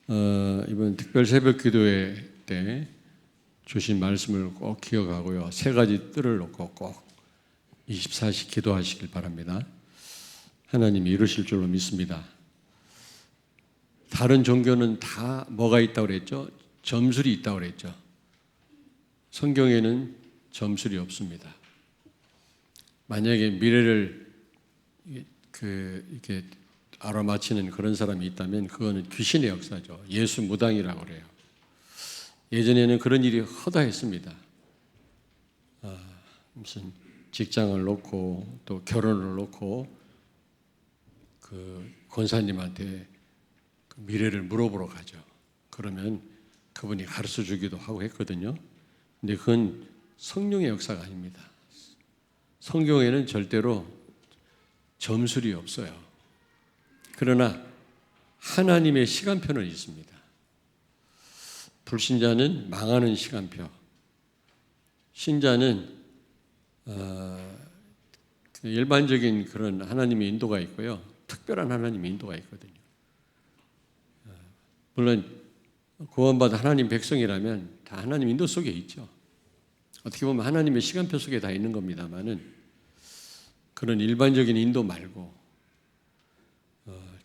이번 특별 새벽 기도회 때 주신 말씀을 꼭 기억하고요. 세 가지 뜰을 놓고 꼭 24시 기도하시길 바랍니다. 하나님이 이루실 줄로 믿습니다. 다른 종교는 다 뭐가 있다고 그랬죠? 점술이 있다고 그랬죠. 성경에는 점술이 없습니다. 만약에 미래를 이렇게 알아맞히는 그런 사람이 있다면 그거는 귀신의 역사죠. 예수 무당이라고 그래요. 예전에는 그런 일이 허다했습니다. 무슨 직장을 놓고 또 결혼을 놓고 그 권사님한테 그 미래를 물어보러 가죠. 그러면 그분이 가르쳐 주기도 하고 했거든요. 근데 그건 성령의 역사가 아닙니다. 성경에는 절대로 점술이 없어요. 그러나 하나님의 시간표는 있습니다. 불신자는 망하는 시간표, 신자는 일반적인 그런 하나님의 인도가 있고요. 특별한 하나님의 인도가 있거든요. 물론 구원받은 하나님 백성이라면 다 하나님 인도 속에 있죠. 어떻게 보면 하나님의 시간표 속에 다 있는 겁니다만은 그런 일반적인 인도 말고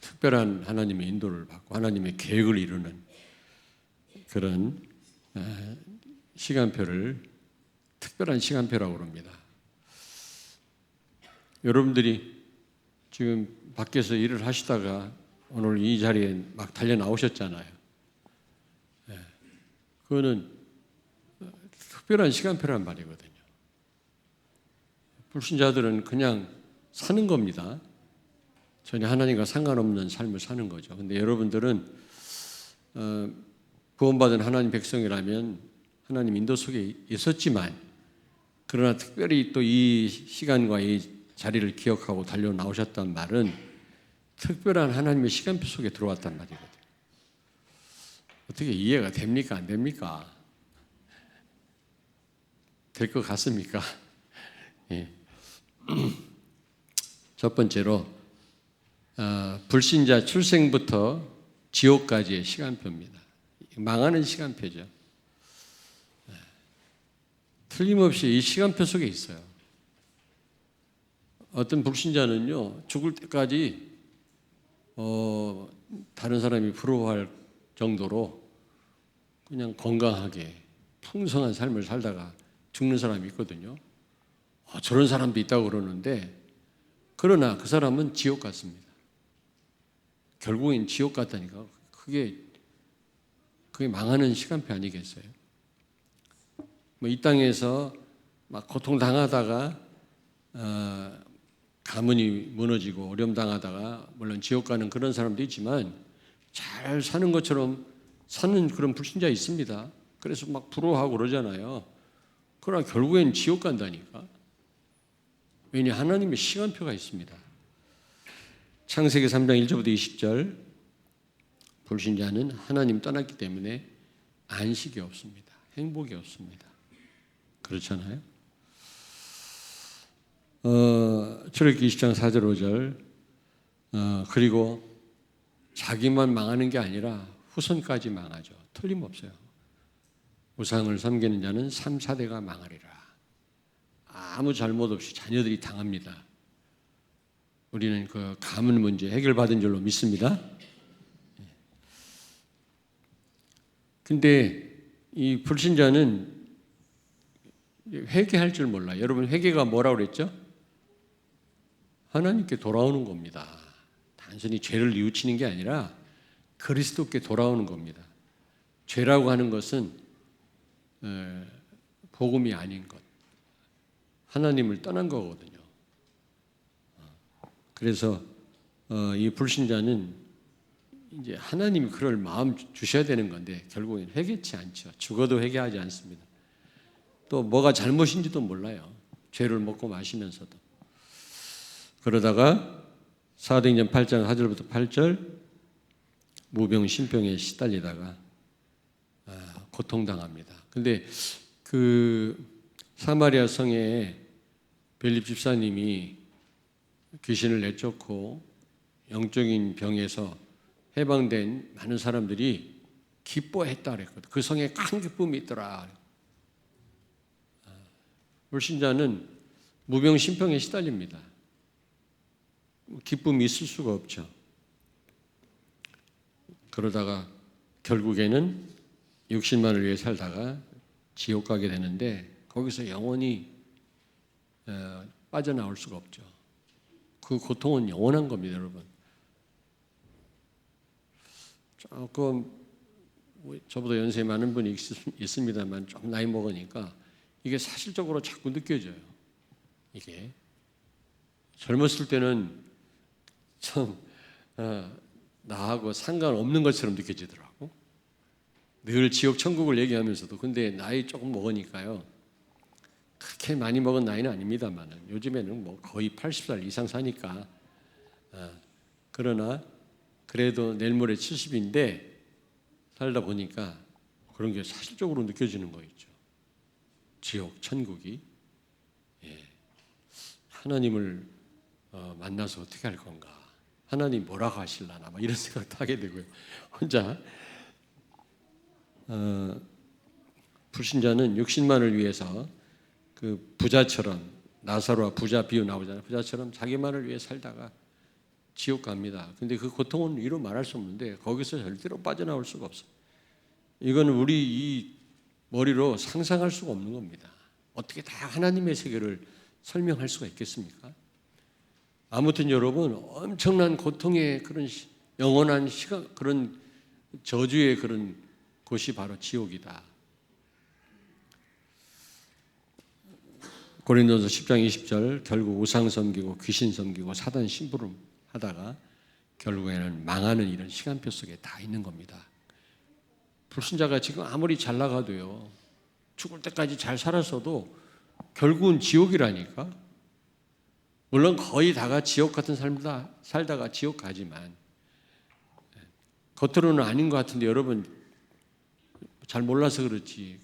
특별한 하나님의 인도를 받고 하나님의 계획을 이루는 그런 시간표를 특별한 시간표라고 합니다. 여러분들이 지금 밖에서 일을 하시다가 오늘 이 자리에 막 달려 나오셨잖아요. 그거는 특별한 시간표란 말이거든요. 불신자들은 그냥 사는 겁니다. 전혀 하나님과 상관없는 삶을 사는 거죠. 근데 여러분들은 구원받은 하나님 백성이라면 하나님 인도 속에 있었지만 그러나 특별히 또 이 시간과 이 자리를 기억하고 달려 나오셨단 말은 특별한 하나님의 시간표 속에 들어왔단 말이거든요. 어떻게 이해가 됩니까? 안 됩니까? 될 것 같습니까? 예. 첫 번째로 불신자 출생부터 지옥까지의 시간표입니다. 망하는 시간표죠. 틀림없이 이 시간표 속에 있어요. 어떤 불신자는요, 죽을 때까지 다른 사람이 부러워할 정도로 그냥 건강하게 풍성한 삶을 살다가 죽는 사람이 있거든요. 저런 사람도 있다고 그러는데 그러나 그 사람은 지옥 같습니다. 결국엔 지옥 같다니까. 그게 망하는 시간표 아니겠어요? 이 땅에서 막 고통당하다가 가문이 무너지고 어려움 당하다가 물론 지옥 가는 그런 사람도 있지만 잘 사는 것처럼 사는 그런 불신자 있습니다. 그래서 막 부러워하고 그러잖아요. 그러나 결국엔 지옥 간다니까. 왜냐 하나님의 시간표가 있습니다. 창세기 3장 1절부터 20절 불신자는 하나님 떠났기 때문에 안식이 없습니다. 행복이 없습니다. 그렇잖아요. 출애굽기 20장 4절 5절 그리고 자기만 망하는 게 아니라 후손까지 망하죠. 틀림없어요. 우상을 섬기는 자는 3, 4대가 망하리라. 아무 잘못 없이 자녀들이 당합니다. 우리는 그 가문 문제 해결받은 줄로 믿습니다. 근데 이 불신자는 회개할 줄 몰라요. 여러분 회개가 뭐라고 그랬죠? 하나님께 돌아오는 겁니다. 단순히 죄를 뉘우치는 게 아니라 그리스도께 돌아오는 겁니다. 죄라고 하는 것은 복음이 아닌 것, 하나님을 떠난 거거든요. 그래서 이 불신자는 이제 하나님이 그럴 마음 주셔야 되는 건데 결국엔 회개치 않죠. 죽어도 회개하지 않습니다. 또 뭐가 잘못인지도 몰라요. 죄를 먹고 마시면서도. 그러다가 사도행전 8장 4절부터 8절 무병신병에 시달리다가 고통당합니다. 근데 그 사마리아 성에 빌립 집사님이 귀신을 내쫓고 영적인 병에서 해방된 많은 사람들이 기뻐했다 그랬거든. 그 성에 큰 기쁨이 있더라. 불신자는 무병신병에 시달립니다. 기쁨이 있을 수가 없죠. 그러다가 결국에는 육신만을 위해 살다가 지옥 가게 되는데 거기서 영원히 빠져나올 수가 없죠. 그 고통은 영원한 겁니다, 여러분. 조금 저보다 연세 많은 분이 있습니다만 좀 나이 먹으니까 이게 사실적으로 자꾸 느껴져요. 이게 젊었을 때는 참 나하고 상관없는 것처럼 느껴지더라고. 늘 지옥 천국을 얘기하면서도 근데 나이 조금 먹으니까요. 그렇게 많이 먹은 나이는 아닙니다만 요즘에는 뭐 거의 80살 이상 사니까 그러나 그래도 내일 모레 70인데 살다 보니까 그런 게 사실적으로 느껴지는 거 있죠. 지옥, 천국이. 하나님을 만나서 어떻게 할 건가? 하나님 뭐라고 하실라나? 막 이런 생각도 하게 되고요. 혼자 불신자는 육신만을 위해서 그 부자처럼 나사로와 부자 비유 나오잖아요. 부자처럼 자기만을 위해 살다가 지옥 갑니다. 근데 그 고통은 이루 말할 수 없는데 거기서 절대로 빠져나올 수가 없어요. 이건 우리 이 머리로 상상할 수가 없는 겁니다. 어떻게 다 하나님의 세계를 설명할 수가 있겠습니까? 아무튼 여러분 엄청난 고통의 그런 영원한 시간 그런 저주의 그런 곳이 바로 지옥이다. 고린도서 10장 20절 결국 우상 섬기고 귀신 섬기고 사단 심부름 하다가 결국에는 망하는 이런 시간표 속에 다 있는 겁니다. 불신자가 지금 아무리 잘 나가도요 죽을 때까지 잘 살았어도 결국은 지옥이라니까. 물론 거의 다가 지옥 같은 삶 살다가 지옥 가지만 겉으로는 아닌 것 같은데 여러분 잘 몰라서 그렇지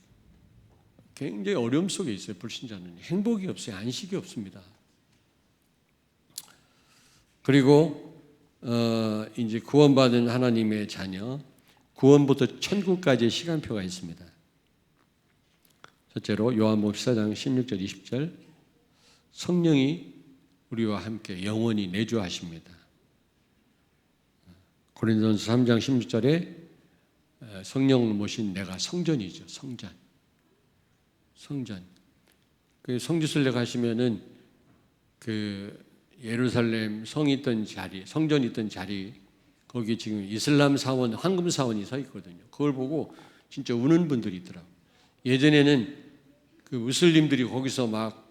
굉장히 어려움 속에 있어요. 불신자는 행복이 없어요. 안식이 없습니다. 그리고 이제 구원받은 하나님의 자녀 구원부터 천국까지의 시간표가 있습니다. 첫째로 요한복음 14장 16절 20절 성령이 우리와 함께 영원히 내주하십니다. 고린도전서 3장 16절에 성령을 모신 내가 성전이죠. 성전. 그 성지순례 가시면은 그 예루살렘 성이 있던 자리, 성전이 있던 자리 거기 지금 이슬람 사원, 황금 사원이 서 있거든요. 그걸 보고 진짜 우는 분들이 있더라고요. 예전에는 그 무슬림들이 거기서 막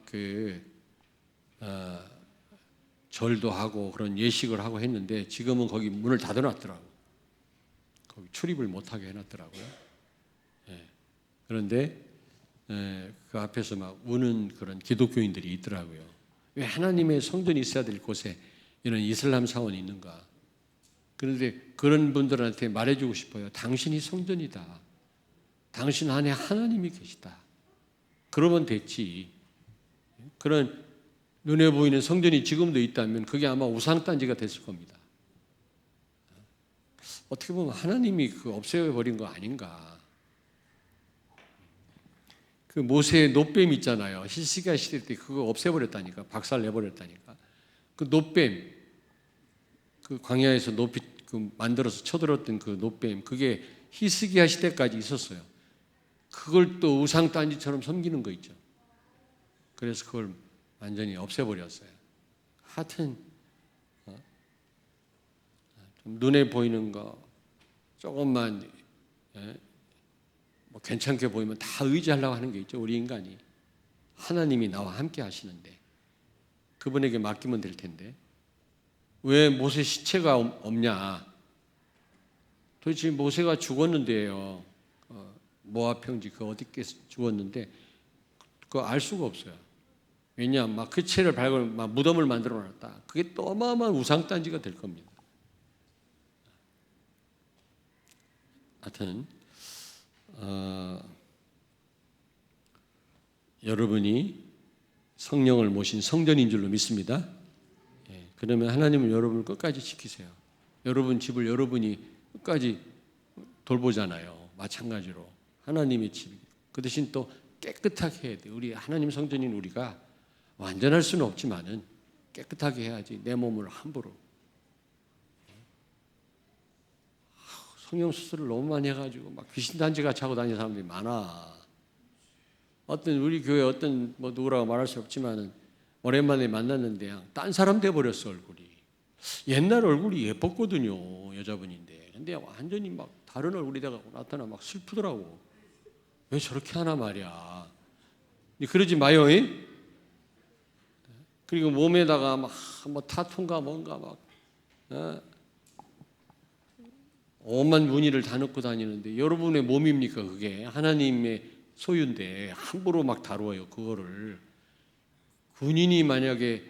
절도 하고 그런 예식을 하고 했는데 지금은 거기 문을 닫아놨더라고요. 거기 출입을 못하게 해놨더라고요. 그런데 그 앞에서 막 우는 그런 기독교인들이 있더라고요. 왜 하나님의 성전이 있어야 될 곳에 이런 이슬람 사원이 있는가? 그런데 그런 분들한테 말해주고 싶어요. 당신이 성전이다. 당신 안에 하나님이 계시다. 그러면 됐지. 그런 눈에 보이는 성전이 지금도 있다면 그게 아마 우상단지가 됐을 겁니다. 어떻게 보면 하나님이 그 없애버린 거 아닌가. 그 모세의 놋뱀 있잖아요. 히스기야 시대 때 그거 없애버렸다니까. 박살내버렸다니까. 그 놋뱀, 그 광야에서 높이 만들어서 쳐들었던 그 놋뱀, 그게 히스기야 시대까지 있었어요. 그걸 또 우상단지처럼 섬기는 거 있죠. 그래서 그걸 완전히 없애버렸어요. 하여튼 좀 눈에 보이는 거 조금만 뭐 괜찮게 보이면 다 의지하려고 하는 게 있죠. 우리 인간이. 하나님이 나와 함께 하시는데 그분에게 맡기면 될 텐데 왜 모세 시체가 없냐. 도대체 모세가 죽었는데요. 모압 평지 그 어디께 죽었는데 그거 알 수가 없어요. 왜냐, 막 그 채를 밟고 막 무덤을 만들어 놨다. 그게 또 어마어마한 우상단지가 될 겁니다. 하여튼 여러분이 성령을 모신 성전인 줄로 믿습니다. 그러면 하나님은 여러분을 끝까지 지키세요. 여러분 집을 여러분이 끝까지 돌보잖아요. 마찬가지로 하나님의 집. 그 대신 또 깨끗하게 해야 돼. 우리 하나님 성전인 우리가 완전할 수는 없지만은 깨끗하게 해야지. 내 몸을 함부로. 성형 수술을 너무 많이 해가지고 막 귀신 단지같이 하고 다니는 사람들이 많아. 어떤 우리 교회 어떤 뭐 누구라고 말할 수 없지만은 오랜만에 만났는데 그냥 딴 사람 돼 버렸어 얼굴이. 옛날 얼굴이 예뻤거든요 여자분인데. 근데 완전히 막 다른 얼굴이 돼가고 나타나 막 슬프더라고. 왜 저렇게 하나 말이야. 그러지 마요. 그리고 몸에다가 막 뭐 타투인가 뭔가 막 오만 무늬를 다 넣고 다니는데 여러분의 몸입니까? 그게 하나님의 소유인데 함부로 막 다루어요 그거를. 군인이 만약에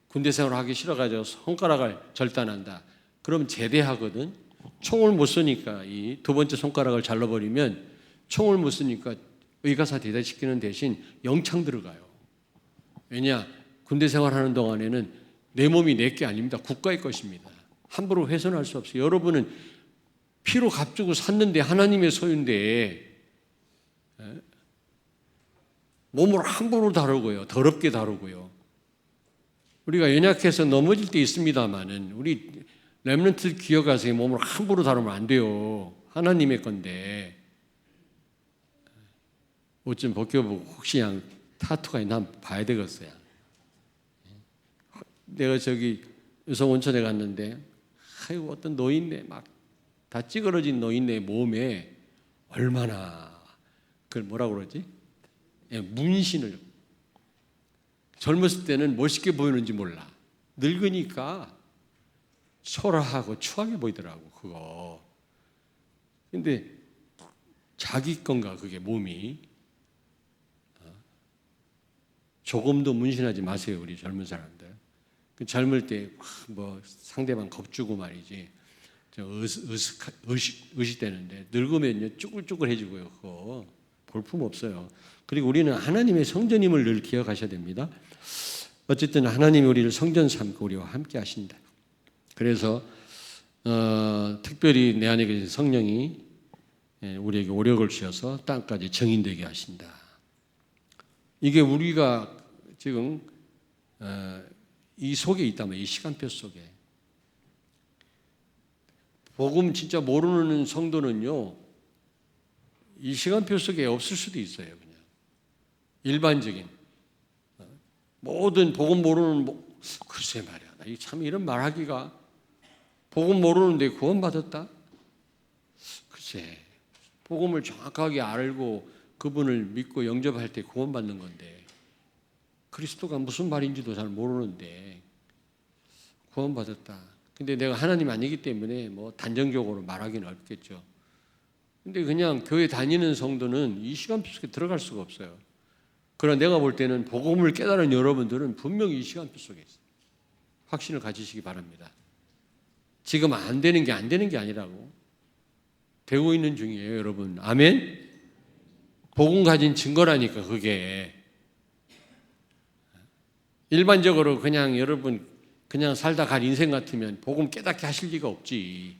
군대 생활하기 싫어가지고 손가락을 절단한다. 그럼 제대하거든. 총을 못 쏘니까 이 두 번째 손가락을 잘라버리면 총을 못 쏘니까 의가사 대대시키는 대신 영창 들어가요. 왜냐? 군대 생활하는 동안에는 내 몸이 내 게 아닙니다. 국가의 것입니다. 함부로 훼손할 수 없어요. 여러분은 피로 값주고 샀는데 하나님의 소유인데 몸을 함부로 다루고요. 더럽게 다루고요. 우리가 연약해서 넘어질 때 있습니다만은 우리 렘넌트 기억하세요. 몸을 함부로 다루면 안 돼요. 하나님의 건데. 옷 좀 벗겨보고 혹시 그냥 타투가 있나 한번 봐야 되겠어요. 내가 저기 유성 온천에 갔는데 아이고 어떤 노인네 막 다 찌그러진 노인네 몸에 얼마나 그걸 뭐라고 그러지? 문신을 젊었을 때는 멋있게 보이는지 몰라. 늙으니까 초라하고 추하게 보이더라고 그거. 근데 자기 건가 그게 몸이. 조금도 문신하지 마세요 우리 젊은 사람들. 젊을 때 뭐 상대방 겁주고 말이지 의식되는데 늙으면요 쭈글쭈글해지고요. 그거 볼품 없어요. 그리고 우리는 하나님의 성전임을 늘 기억하셔야 됩니다. 어쨌든 하나님이 우리를 성전 삼고 우리와 함께 하신다. 그래서 특별히 내 안에 계신 성령이 우리에게 오력을 주셔서 땅까지 증인되게 하신다. 이게 우리가 지금 이 속에 있다면 이 시간표 속에 복음 진짜 모르는 성도는요 이 시간표 속에 없을 수도 있어요. 그냥 일반적인 모든 복음 모르는 글쎄 말이야. 나 참 이런 말하기가 복음 모르는데 구원받았다? 글쎄 복음을 정확하게 알고 그분을 믿고 영접할 때 구원받는 건데 그리스도가 무슨 말인지도 잘 모르는데 구원받았다. 근데 내가 하나님 아니기 때문에 뭐 단정적으로 말하기는 어렵겠죠. 근데 그냥 교회 다니는 성도는 이 시간표 속에 들어갈 수가 없어요. 그러나 내가 볼 때는 복음을 깨달은 여러분들은 분명히 이 시간표 속에 있어요. 확신을 가지시기 바랍니다. 지금 안 되는 게 안 되는 게 아니라고 되고 있는 중이에요, 여러분. 아멘? 복음 가진 증거라니까 그게. 일반적으로 그냥 여러분 그냥 살다 갈 인생 같으면 복음 깨닫게 하실 리가 없지.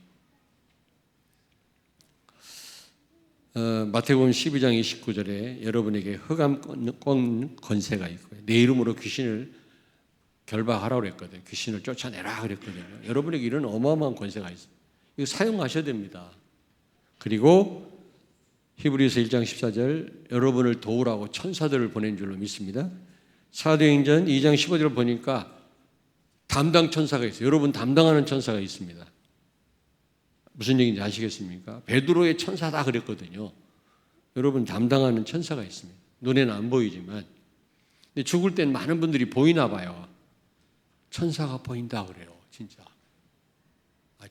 마태복음 12장 29절에 여러분에게 흑암권 권세가 있고요. 내 이름으로 귀신을 결박하라고 그랬거든요. 귀신을 쫓아내라 그랬거든요. 여러분에게 이런 어마어마한 권세가 있어요. 이거 사용하셔야 됩니다. 그리고 히브리서 1장 14절 여러분을 도우라고 천사들을 보낸 줄로 믿습니다. 사도행전 2장 15절을 보니까 담당 천사가 있어요. 여러분 담당하는 천사가 있습니다. 무슨 얘기인지 아시겠습니까? 베드로의 천사다 그랬거든요. 여러분 담당하는 천사가 있습니다. 눈에는 안 보이지만 근데 죽을 땐 많은 분들이 보이나 봐요. 천사가 보인다 그래요. 진짜.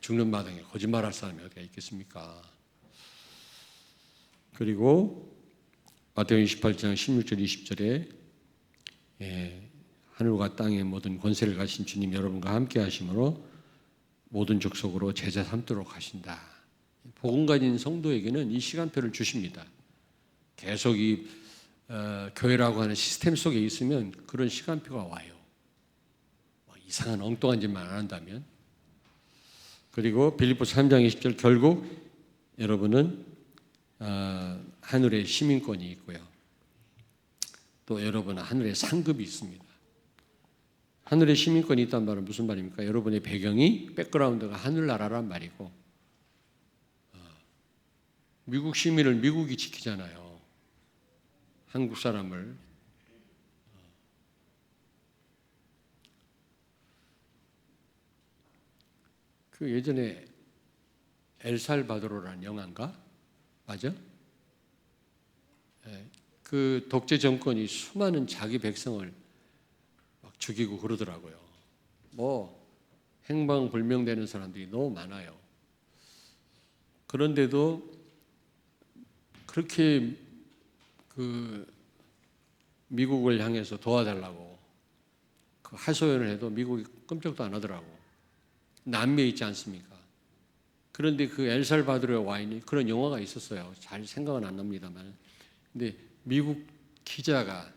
죽는 마당에 거짓말할 사람이 어디가 있겠습니까? 그리고 마태복음 28장 16절 20절에 하늘과 땅의 모든 권세를 가진 주님 여러분과 함께 하심으로 모든 족속으로 제자 삼도록 하신다. 복음 가진 성도에게는 이 시간표를 주십니다. 계속 이 교회라고 하는 시스템 속에 있으면 그런 시간표가 와요. 이상한 엉뚱한 짓만 안 한다면. 그리고 빌립보서 3장 20절 결국 여러분은 하늘의 시민권이 있고요. 또 여러분은 하늘의 상급이 있습니다. 하늘의 시민권이 있단 말은 무슨 말입니까? 여러분의 배경이 백그라운드가 하늘나라란 말이고 미국 시민을 미국이 지키잖아요. 한국 사람을. 그 예전에 엘살바도르라는 영화인가? 맞아? 그 독재 정권이 수많은 자기 백성을 막 죽이고 그러더라고요. 뭐 행방불명되는 사람들이 너무 많아요. 그런데도 그렇게 그 미국을 향해서 도와달라고 그 하소연을 해도 미국이 끔찍도 안 하더라고. 남미에 있지 않습니까? 그런데 그 엘살바도르의 와인이 그런 영화가 있었어요. 잘 생각은 안 납니다만. 근데 미국 기자가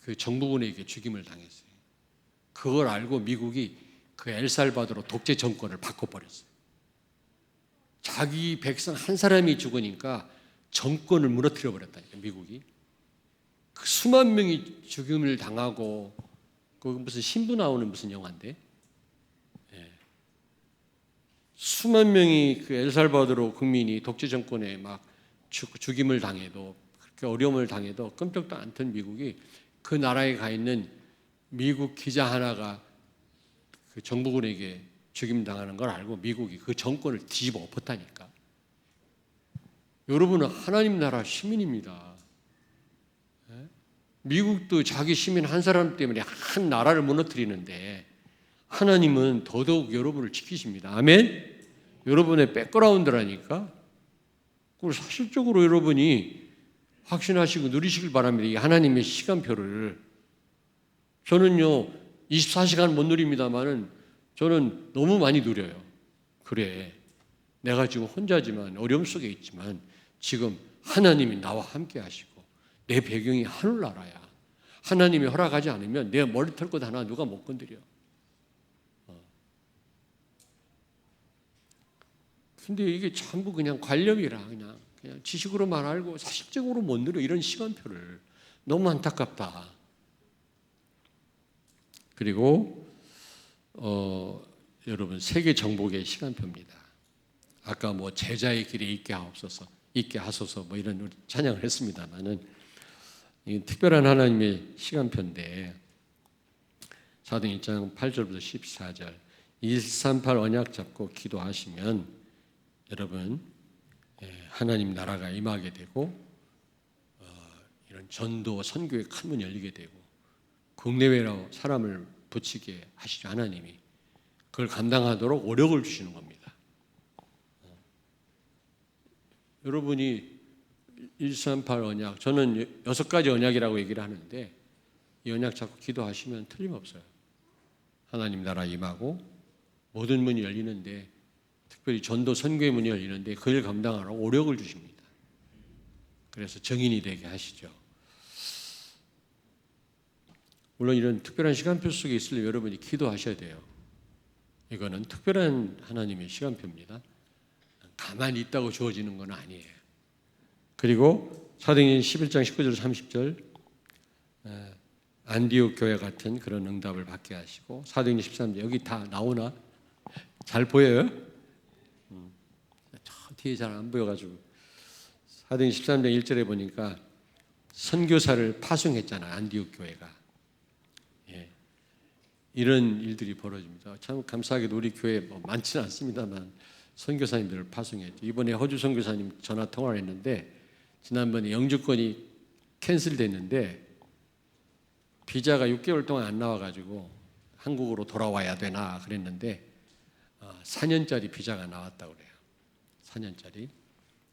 그 정부군에게 죽임을 당했어요. 그걸 알고 미국이 그 엘살바도르 독재 정권을 바꿔버렸어요. 자기 백성 한 사람이 죽으니까 정권을 무너뜨려 버렸다니까 미국이. 그 수만 명이 죽임을 당하고 그 무슨 신부 나오는 무슨 영화인데 수만 명이 그 엘살바도르 국민이 독재 정권에 막 죽임을 당해도 그렇게 어려움을 당해도 끔찍도 않던 미국이 그 나라에 가 있는 미국 기자 하나가 그 정부군에게 죽임 당하는 걸 알고 미국이 그 정권을 뒤집어 엎었다니까. 여러분은 하나님 나라 시민입니다. 미국도 자기 시민 한 사람 때문에 한 나라를 무너뜨리는데 하나님은 더더욱 여러분을 지키십니다. 아멘? 여러분의 백그라운드라니까. 그리고 사실적으로 여러분이 확신하시고 누리시길 바랍니다. 이 하나님의 시간표를. 저는요 24시간 못 누립니다만은 저는 너무 많이 누려요. 그래, 내가 지금 혼자지만 어려움 속에 있지만 지금 하나님이 나와 함께 하시고 내 배경이 하늘나라야. 하나님이 허락하지 않으면 내 머리 털 것 하나 누가 못 건드려. 근데 이게 전부 그냥 관념이라 그냥 지식으로만 알고 사실적으로 못 누려. 이런 시간표를. 너무 안타깝다. 그리고 여러분 세계 정복의 시간표입니다. 아까 뭐 제자의 길에 있게 하소서 뭐 이런 찬양을 했습니다만은 이 특별한 하나님의 시간표인데 사도행 1장 8절부터 14절 138 언약 잡고 기도하시면 여러분 하나님 나라가 임하게 되고 이런 전도 선교의 큰 문이 열리게 되고 국내외로 사람을 붙이게 하시죠. 하나님이 그걸 감당하도록 오력을 주시는 겁니다. 여러분이 138 언약, 저는 6가지 언약이라고 얘기를 하는데 이 언약 잡고 기도하시면 틀림없어요. 하나님 나라 임하고 모든 문이 열리는데 특별히 전도 선교의 문이 열리는데 그걸 감당하러 오력을 주십니다. 그래서 정인이 되게 하시죠. 물론 이런 특별한 시간표 속에 있으려면 여러분이 기도하셔야 돼요. 이거는 특별한 하나님의 시간표입니다. 가만히 있다고 주어지는 건 아니에요. 그리고 사도행전 11장 19절 30절 안디옥 교회 같은 그런 응답을 받게 하시고 사도행전 13장 여기 다 나오나? 잘 보여요? 저 뒤에 잘 안 보여가지고 사도행전 13장 1절에 보니까 선교사를 파송했잖아요. 안디옥 교회가. 이런 일들이 벌어집니다. 참 감사하게도 우리 교회 뭐 많지는 않습니다만 선교사님들을 파송했죠. 이번에 허주 선교사님 전화 통화를 했는데 지난번에 영주권이 캔슬됐는데 비자가 6개월 동안 안 나와가지고 한국으로 돌아와야 되나 그랬는데 4년짜리 비자가 나왔다고 그래요. 4년짜리.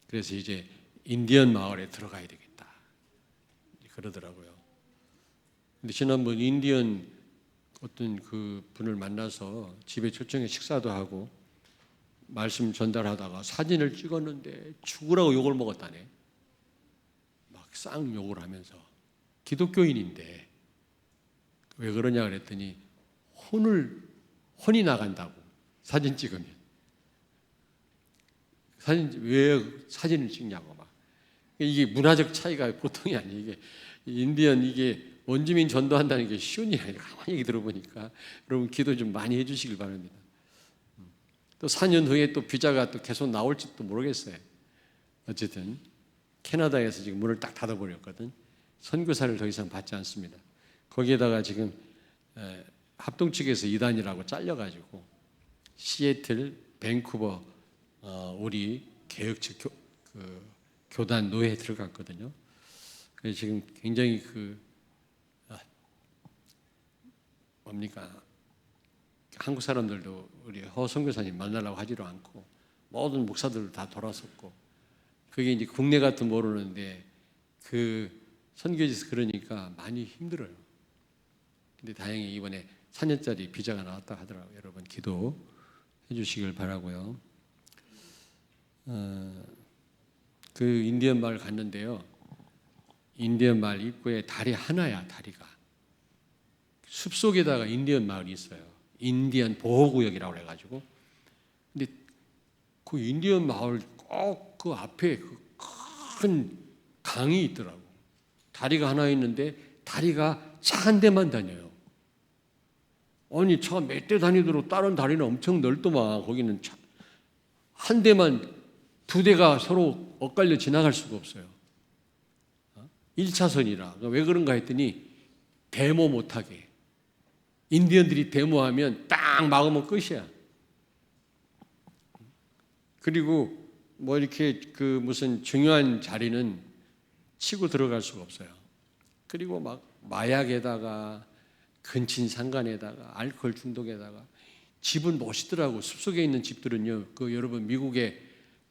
그래서 이제 인디언 마을에 들어가야 되겠다 그러더라고요. 근데 지난번 인디언 어떤 그 분을 만나서 집에 초청해 식사도 하고 말씀 전달하다가 사진을 찍었는데 죽으라고 욕을 먹었다네. 막 쌍욕을 하면서 기독교인인데 왜 그러냐 그랬더니 혼이 나간다고. 사진 찍으면. 왜 사진을 찍냐고 막. 이게 문화적 차이가 보통이 아니에요. 이게 인디언, 이게 원주민 전도한다는 게 쉬운 일이 아니에요. 가만히 얘기 들어보니까. 여러분 기도 좀 많이 해주시길 바랍니다. 또 4년 후에 또 비자가 또 계속 나올지도 모르겠어요. 어쨌든 캐나다에서 지금 문을 딱 닫아버렸거든. 선교사를 더 이상 받지 않습니다. 거기에다가 지금 합동 측에서 이단이라고 잘려가지고 시애틀, 밴쿠버 우리 개혁측 교단 노회에 들어갔거든요. 그래서 지금 굉장히 뭡니까, 한국 사람들도 우리 허 선교사님 만나려고 하지도 않고 모든 목사들도 다 돌아섰고, 그게 이제 국내 같은 모르는데 그 선교지에서 그러니까 많이 힘들어요. 근데 다행히 이번에 4년짜리 비자가 나왔다 하더라고요. 여러분 기도해 주시길 바라고요. 그 인디언 마을 갔는데요. 인디언 마을 입구에 다리 하나야, 다리가. 숲속에다가 인디언 마을이 있어요. 인디언 보호구역이라고 해가지고. 근데 그 인디언 마을 꼭 그 앞에 그 큰 강이 있더라고. 다리가 하나 있는데 다리가 차 한 대만 다녀요. 아니 차 몇 대 다니도록 다른 다리는 엄청 넓더만 거기는 차 한 대만, 두 대가 서로 엇갈려 지나갈 수가 없어요. 1차선이라. 왜 그런가 했더니 데모 못하게. 인디언들이 데모하면 딱 막으면 끝이야. 그리고 뭐 이렇게 그 무슨 중요한 자리는 치고 들어갈 수가 없어요. 그리고 막 마약에다가 근친상간에다가 알코올 중독에다가 집은 멋있더라고. 숲속에 있는 집들은요, 그 여러분 미국의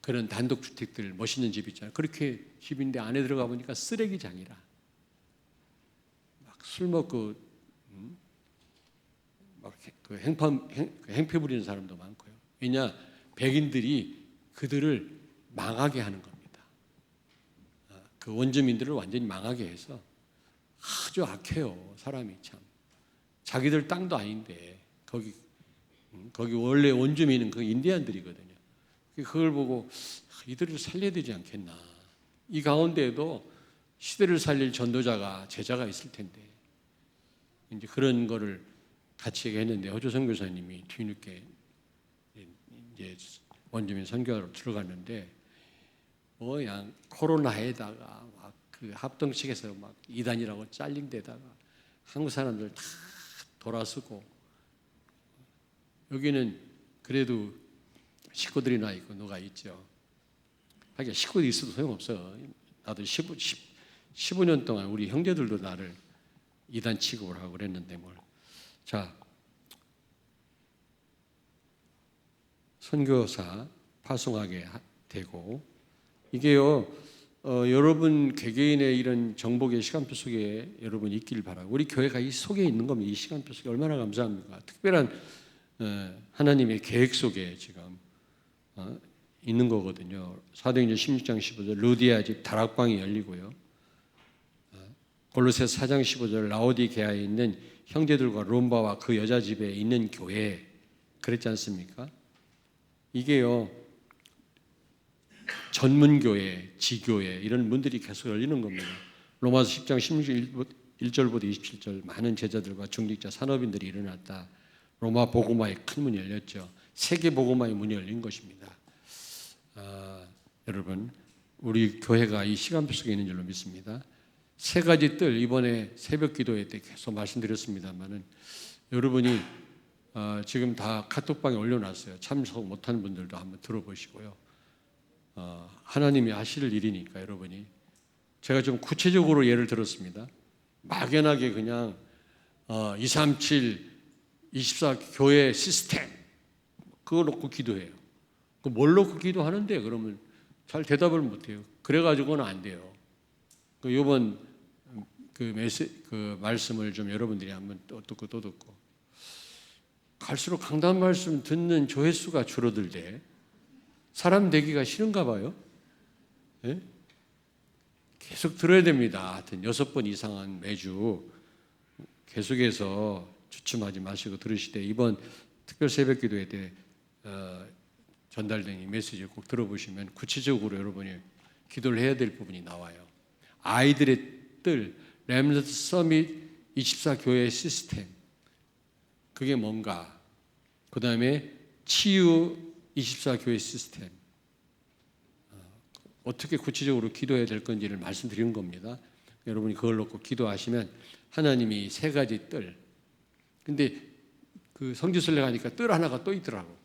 그런 단독주택들 멋있는 집 있잖아요. 그렇게 집인데 안에 들어가 보니까 쓰레기장이라. 막 술 먹고 막 그 행패 부리는 사람도 많고요. 왜냐, 백인들이 그들을 망하게 하는 겁니다. 그 원주민들을 완전히 망하게 해서 아주 악해요. 사람이 참. 자기들 땅도 아닌데 거기 원래 원주민은 그 인디안들이거든요. 그걸 보고 이들을 살려야 되지 않겠나. 이 가운데에도 시대를 살릴 전도자가, 제자가 있을 텐데 이제 그런 거를 같이 했는데 허조 선교사님이 뒤늦게 이제 원주민 선교하러 들어갔는데 그냥 코로나에다가 막 그 합동 측에서 막 이단이라고 잘린 데다가 한국 사람들 다 돌아서고, 여기는 그래도 식구들이나 있고 누가 있죠. 하긴 식구들이 있어도 소용없어. 나도 15년 동안 우리 형제들도 나를 이단 취급을 하고 그랬는데 뭘. 자, 선교사 파송하게 되고, 이게요, 여러분 개개인의 이런 정복의 시간표 속에 여러분 있기를 바라고, 우리 교회가 이 속에 있는 겁니다. 이 시간표 속에 얼마나 감사합니까? 특별한 하나님의 계획 속에 지금 있는 거거든요. 사도행전 16장 15절 루디아 집 다락방이 열리고요. 골로새서 4장 15절 라오디게아에 있는 형제들과 롬바와 그 여자 집에 있는 교회, 그랬지 않습니까? 이게요, 전문교회, 지교회 이런 문들이 계속 열리는 겁니다. 로마서 10장 16절부터 27절 많은 제자들과 중직자 산업인들이 일어났다. 로마 복음화의 큰 문이 열렸죠. 세계 복음화의 문이 열린 것입니다. 여러분, 우리 교회가 이 시간표 속에 있는 줄로 믿습니다. 세 가지 뜰, 이번에 새벽 기도회 때 계속 말씀드렸습니다만은 여러분이 지금 다 카톡방에 올려놨어요. 참석 못한 분들도 한번 들어보시고요. 하나님이 하실 일이니까 여러분이, 제가 좀 구체적으로 예를 들었습니다. 막연하게 그냥 237 24 교회 시스템 그거 놓고 기도해요. 뭘 놓고 기도하는데 그러면 잘 대답을 못해요. 그래가지고는 안 돼요. 이번 그 말씀을 좀 여러분들이 한번 또 듣고 갈수록 강단 말씀 듣는 조회수가 줄어들대. 사람 되기가 싫은가 봐요. 네? 계속 들어야 됩니다. 하여튼 6번 이상은 매주 계속해서 주춤하지 마시고 들으시되, 이번 특별 새벽 기도회 때 전달된 이 메시지를 꼭 들어보시면 구체적으로 여러분이 기도를 해야 될 부분이 나와요. 아이들의 뜰, 렘넌트 서밋 24 교회 시스템, 그게 뭔가, 그 다음에 치유 24 교회 시스템, 어떻게 구체적으로 기도해야 될 건지를 말씀드린 겁니다. 여러분이 그걸 놓고 기도하시면 하나님이 세 가지 뜰, 근데 그 성지순례 가니까 뜰 하나가 또 있더라고.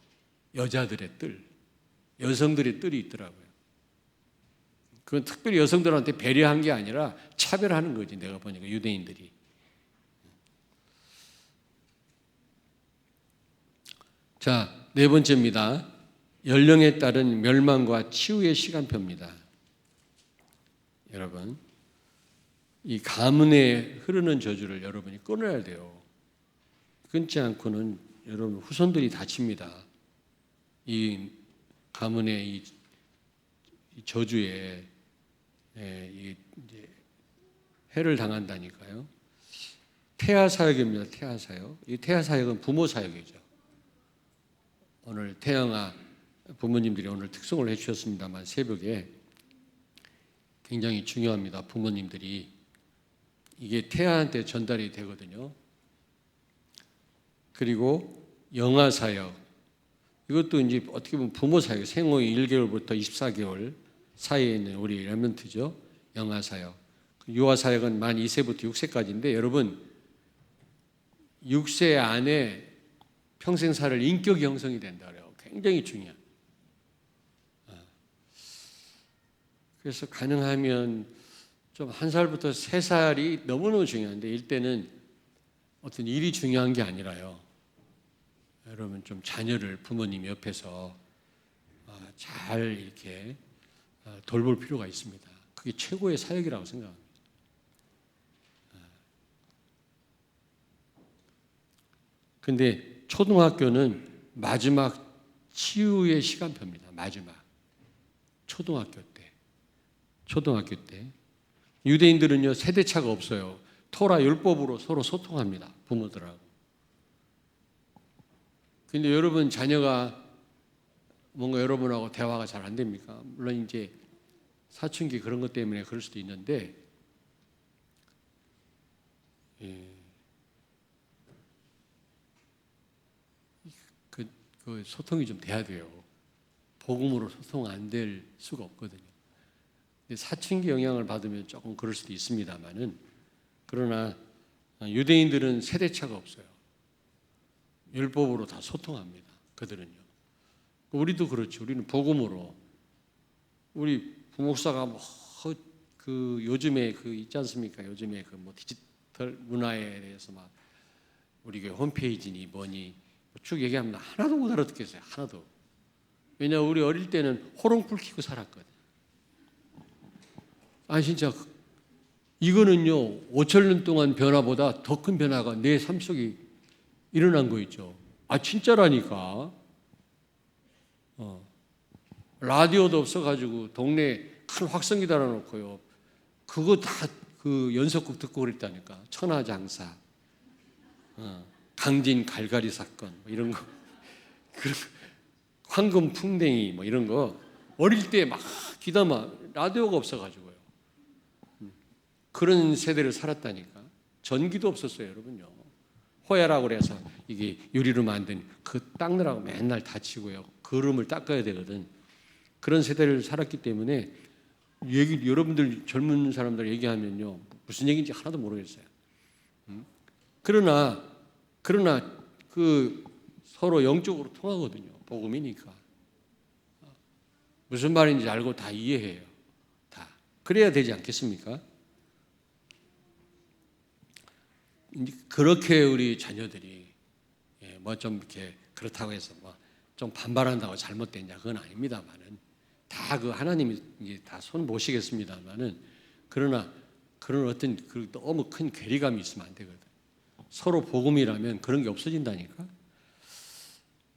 여자들의 뜰, 여성들의 뜰이 있더라고요. 그건 특별히 여성들한테 배려한 게 아니라 차별하는 거지. 내가 보니까 유대인들이. 자, 네 번째입니다. 연령에 따른 멸망과 치유의 시간표입니다. 여러분, 이 가문에 흐르는 저주를 여러분이 끊어야 돼요. 끊지 않고는 여러분 후손들이 다칩니다. 이 가문의 이 저주에 이제 해를 당한다니까요. 태아 사역입니다. 태아 사역. 이 태아 사역은 부모 사역이죠. 오늘 태영아 부모님들이 오늘 특송을 해주셨습니다만 새벽에 굉장히 중요합니다. 부모님들이 이게 태아한테 전달이 되거든요. 그리고 영아 사역, 이것도 이제 어떻게 보면 부모 사역, 생후의 1개월부터 24개월 사이에 있는 우리 렘넌트죠. 영아 사역. 유아 사역은 만 2세부터 6세까지인데 여러분 6세 안에 평생 살 인격 형성이 된다 그래요. 굉장히 중요한. 그래서 가능하면 좀 1살부터 3살이 너무너무 중요한데 이때는 어떤 일이 중요한 게 아니라요. 여러분 좀 자녀를 부모님 옆에서 잘 이렇게 돌볼 필요가 있습니다. 그게 최고의 사역이라고 생각합니다. 근데 초등학교는 마지막 치유의 시간표입니다. 마지막 초등학교 때 유대인들은요 세대차가 없어요. 토라 율법으로 서로 소통합니다. 부모들하고. 근데 여러분 자녀가 뭔가 여러분하고 대화가 잘 안 됩니까? 물론 이제 사춘기 그런 것 때문에 그럴 수도 있는데 그 소통이 좀 돼야 돼요. 복음으로 소통 안 될 수가 없거든요. 근데 사춘기 영향을 받으면 조금 그럴 수도 있습니다만은 그러나 유대인들은 세대차가 없어요. 율법으로 다 소통합니다. 그들은요. 우리도 그렇죠. 우리는 복음으로. 우리 부목사가 그 요즘에 그 있지 않습니까? 요즘에 그 뭐 디지털 문화에 대해서 막 우리 교회 홈페이지니 뭐니 쭉 얘기하면 하나도 못 알아듣겠어요. 하나도. 왜냐 우리 어릴 때는 호롱불 켜고 살았거든. 아니 진짜 이거는요 5,000년 동안 변화보다 더 큰 변화가 내 삶 속에 일어난 거 있죠. 아 진짜라니까. 라디오도 없어가지고 동네에 큰 확성기 달아놓고요. 그거 다 그 연속극 듣고 그랬다니까. 천하장사, 강진 갈갈이 사건 뭐 이런 거, 황금 풍뎅이 뭐 이런 거 어릴 때 막 귀담아 라디오가 없어가지고요. 그런 세대를 살았다니까. 전기도 없었어요, 여러분요. 호야라고 그래서 이게 유리로 만든 그 닦느라고 맨날 다치고요. 그름을 닦아야 되거든. 그런 세대를 살았기 때문에 여러분들 젊은 사람들 얘기하면요 무슨 얘기인지 하나도 모르겠어요. 그러나 그 서로 영적으로 통하거든요. 복음이니까 무슨 말인지 알고 다 이해해요. 다 그래야 되지 않겠습니까? 그렇게 우리 자녀들이 뭐 좀 이렇게 그렇다고 해서 뭐 좀 반발한다고 잘못됐냐 그건 아닙니다만은 다 그 하나님이 이제 다 손 모시겠습니다만은 그러나 그런 어떤 그 너무 큰 괴리감이 있으면 안 되거든. 서로 복음이라면 그런 게 없어진다니까.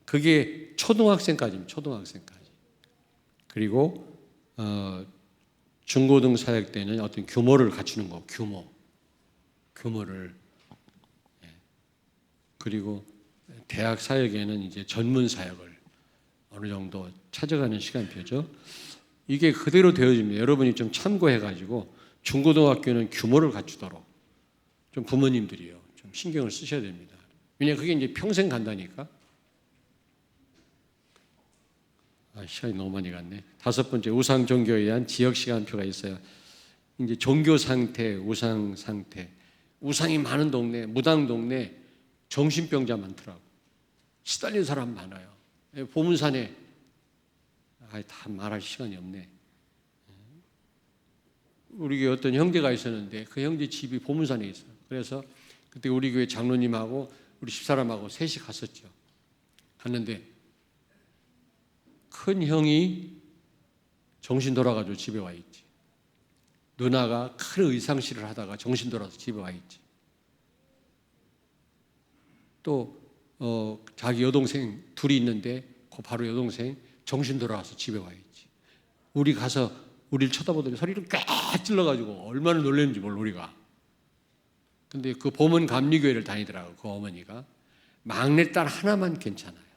그게 초등학생까지입니다. 초등학생까지. 그리고 중고등 사역 때는 어떤 규모를 갖추는 거, 규모를. 그리고 대학 사역에는 이제 전문 사역을 어느 정도 찾아가는 시간표죠. 이게 그대로 되어집니다. 여러분이 좀 참고해가지고 중고등학교는 규모를 갖추도록 좀 부모님들이요 좀 신경을 쓰셔야 됩니다. 왜냐 그게 이제 평생 간다니까. 시간이 너무 많이 갔네. 5번째, 우상 종교에 대한 지역 시간표가 있어요. 이제 종교 상태, 우상 상태. 우상이 많은 동네, 무당 동네 정신병자 많더라고. 시달린 사람 많아요. 보문산에 다 말할 시간이 없네. 우리 교회 어떤 형제가 있었는데 그 형제 집이 보문산에 있어요. 그래서 그때 우리 교회 장로님하고 우리 집사람하고 셋이 갔었죠. 갔는데 큰 형이 정신 돌아가지고 집에 와 있지. 누나가 큰 의상실을 하다가 정신 돌아서 집에 와 있지. 또 자기 여동생 둘이 있는데 그 바로 여동생 정신 돌아와서 집에 와 있지. 우리 가서 우리를 쳐다보더니 소리를 꽤 찔러가지고 얼마나 놀랐는지 몰라 우리가. 근데 그 보문 감리교회를 다니더라고 그 어머니가. 막내딸 하나만 괜찮아요.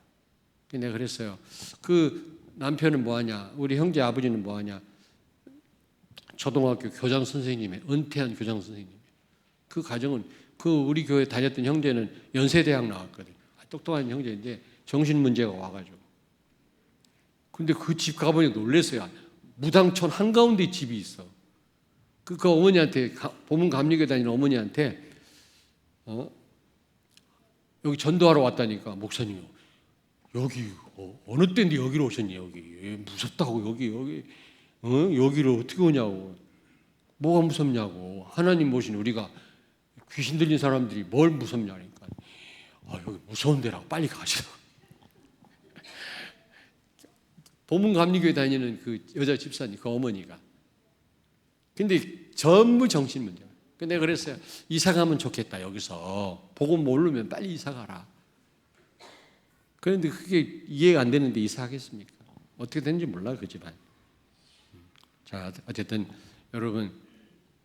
내가 그랬어요. 그 남편은 뭐하냐? 우리 형제 아버지는 뭐하냐? 초등학교 교장 선생님의 은퇴한 교장 선생님. 그 가정은 그 우리 교회 다녔던 형제는 연세대학 나왔거든. 똑똑한 형제인데 정신 문제가 와가지고. 근데 그 집 가보니 놀랐어요. 무당촌 한가운데 집이 있어. 그 어머니한테 보문 감리교회 다니는 어머니한테 여기 전도하러 왔다니까 목사님 여기 어느 때인데 여기로 오셨니 여기 무섭다고 여기를 어떻게 오냐고 뭐가 무섭냐고 하나님 모신 우리가 귀신 들린 사람들이 뭘 무섭냐니까 여기 무서운 데라고 빨리 가시라고. 보문 감리교회 다니는 그 여자 집사님 그 어머니가 근데 전부 정신 문제야. 근데 내가 그랬어요. 이사 가면 좋겠다. 여기서 복음 모르면 빨리 이사 가라. 그런데 그게 이해가 안 되는데 이사하겠습니까? 어떻게 되는지 몰라 그 집안. 자 어쨌든 여러분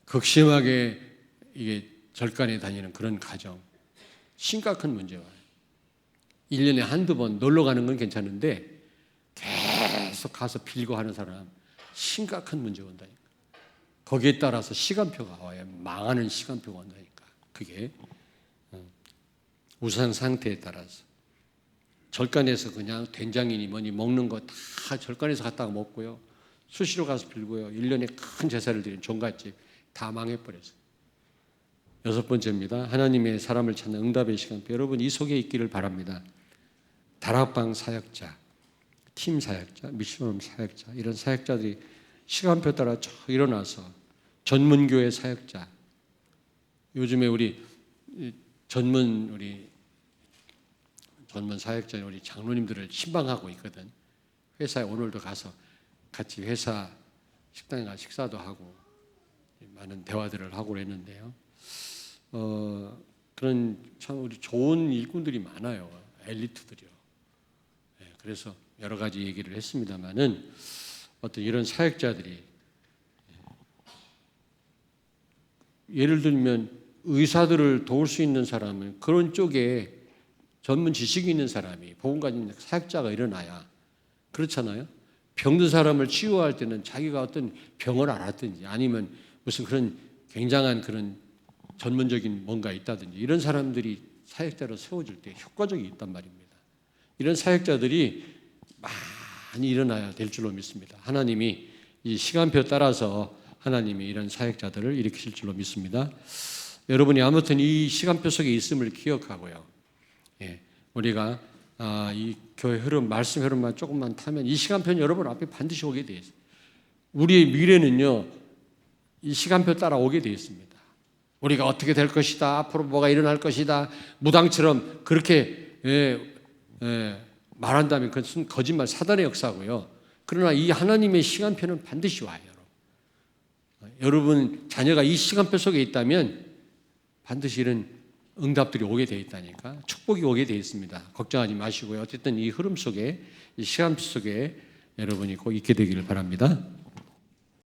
극심하게 이게 절간에 다니는 그런 가정 심각한 문제가 1년에 한두 번 놀러 가는 건 괜찮은데 계속 가서 빌고 하는 사람 심각한 문제가 온다니까. 거기에 따라서 시간표가 와요. 망하는 시간표가 온다니까. 그게 우상 상태에 따라서 절간에서 그냥 된장이니 뭐니 먹는 거 다 절간에서 갖다가 먹고요. 수시로 가서 빌고요. 1년에 큰 제사를 드리는 종갓집 다 망해버렸어요. 6번째입니다. 하나님의 사람을 찾는 응답의 시간표. 여러분 이 속에 있기를 바랍니다. 다락방 사역자, 팀 사역자, 미션홈 사역자 이런 사역자들이 시간표 따라 쭉 일어나서 전문교회 사역자 요즘에 우리 전문 사역자 우리 장로님들을 신방하고 있거든. 회사에 오늘도 가서 같이 회사 식당에 가서 식사도 하고 많은 대화들을 하고 그랬는데요. 그런 참 우리 좋은 일꾼들이 많아요. 엘리트들이요. 그래서 여러 가지 얘기를 했습니다만은 어떤 이런 사역자들이 예를 들면 의사들을 도울 수 있는 사람은 그런 쪽에 전문 지식이 있는 사람이 복음 가진 사역자가 일어나야 그렇잖아요. 병든 사람을 치유할 때는 자기가 어떤 병을 알았든지 아니면 무슨 그런 굉장한 그런 전문적인 뭔가 있다든지 이런 사람들이 사역자로 세워질 때 효과적이 있단 말입니다. 이런 사역자들이 많이 일어나야 될 줄로 믿습니다. 하나님이 이 시간표 따라서 하나님이 이런 사역자들을 일으키실 줄로 믿습니다. 여러분이 아무튼 이 시간표 속에 있음을 기억하고요. 우리가 이 교회 흐름, 말씀 흐름만 조금만 타면 이 시간표는 여러분 앞에 반드시 오게 되어 있습니다. 우리의 미래는요, 이 시간표 따라 오게 되어 있습니다. 우리가 어떻게 될 것이다, 앞으로 뭐가 일어날 것이다, 무당처럼 그렇게 말한다면 그것은 거짓말, 사단의 역사고요. 그러나 이 하나님의 시간표는 반드시 와요. 여러분 자녀가 이 시간표 속에 있다면 반드시 이런 응답들이 오게 되어 있다니까. 축복이 오게 되어 있습니다. 걱정하지 마시고요. 어쨌든 이 흐름 속에, 이 시간표 속에 여러분이 꼭 있게 되기를 바랍니다.